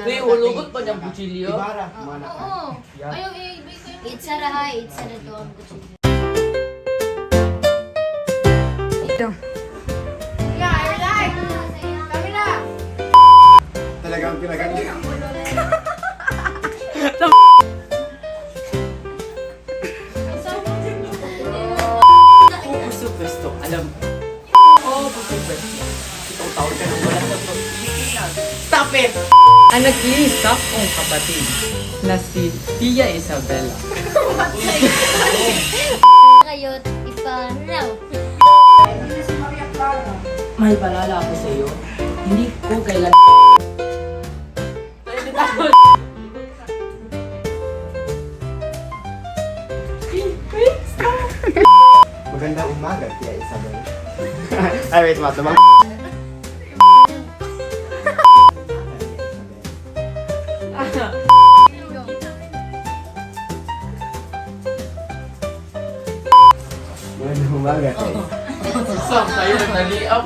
May hulugot pa niyang kutsilyo. Ibara. Oo. Ayaw, i-ibig ko yung... Itsara ha, itsara to ang kutsilyo. Ito. Yeah, you're live! Kami na! Talagang pinaganda. Puso pwesto. Alam mo. Puso pwesto. Itong taon ka nang wala sa Pilipinas. Stop it! Ang nag-iisap kong kapatid na si Tia Isabela. Ngayon, iparaw. May palala ako sa iyo. Hindi ko kailan... Magandang umaga, Tia Isabel. Ay, wait, matabang. Magandang umaga, Tia. Sam, tayo nag-naliap.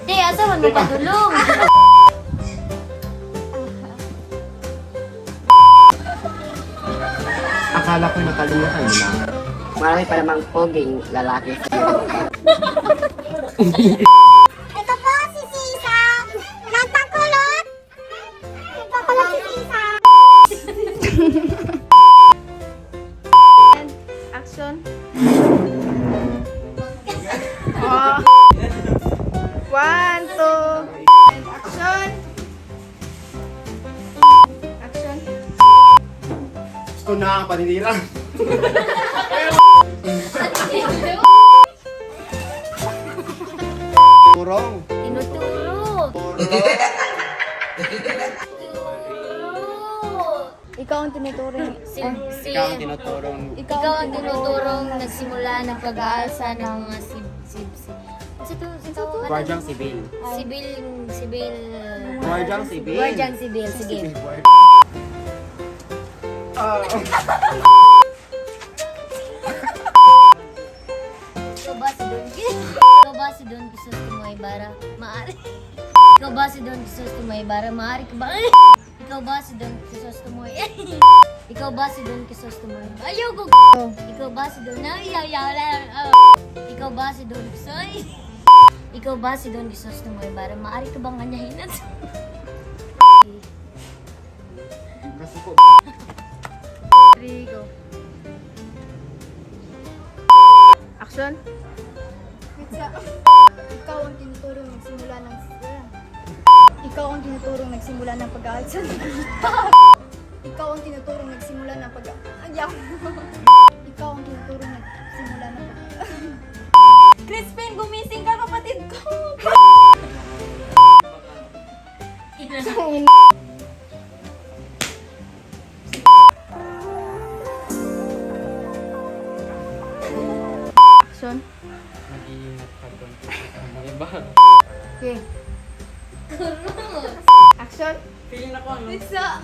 Di, asa man magpatulong? Akala ko nakalimutan mo na. Marami pa namang poging lalaki sa Ito po si Sisa. Nagpakulot. Nagpakulot si Sisa. Action. Oh. 1, 2. Action. Action. Gusto na ang paninira. Turong. Tinuturo. Ikaw ang tinuturing. Ikaw ang tinuturong. Ikaw ang tinuturong nagsimula ng pag-aalsa ng mga Guardiang Sibil. Sibil. Guardiang Sibil. Guardiang Sibil, sige. Ikaw ba si Don Ikaw ba si Don Quisos Tumoy Bara? Maari. Ikaw ba si Don Quisos Tumoy Bara? Maari ka ba? Ikaw ba si Don Quisos Tumoy? Ikaw ba si Don Quisos Tumoy? Ayaw ko. Ikaw ba si Don? Ikaw ba si Don Quisoy? Ikaw ba si Don Quisos Tumoy Bara? Maari ka bang anyahin at Kasi po. 3, go. Action. Ikaw ang tinuturong nagsimula ng Ikaw ang tinuturong nagsimula ng pag-aalsa. Ikaw ang tinuturong nagsimula ng Ayaw. Ikaw ang tinuturong nagsimula ng Crispin, gumising ka, kapatid ko. Action. Nag-iingat ka doon. Ang iba. Okay. Action. Feeling ako ano? Pizza.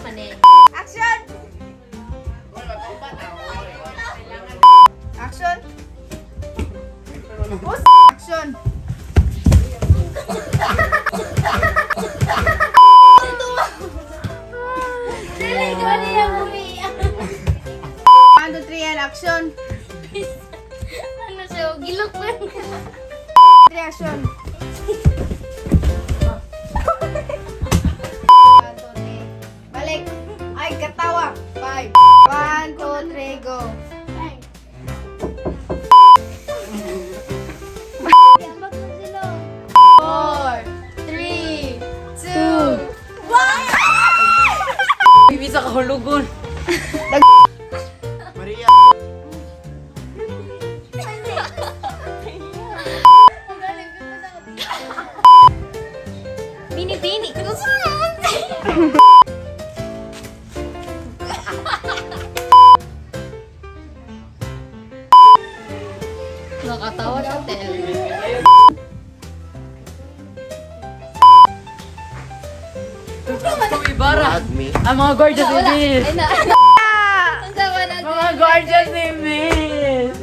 Mani. Action. Action. Pause. Action. Dili ko niya muli. 1, 2, 3, and action. Ano siya? Gilok pa. 3, action. 1, 2, 3. Balik. Ay, katawa. 5. 1, 2, 3, go. Ambak na sila. 4, 3, 2, 1. Bibi sa kahulugon. Maria. Bini-bini. Nakatawa siya, Tel. Kung Ibarra. Hug me. Ang mga gorgeous imis. Ay na. Ang sama natin. Mga gorgeous imis.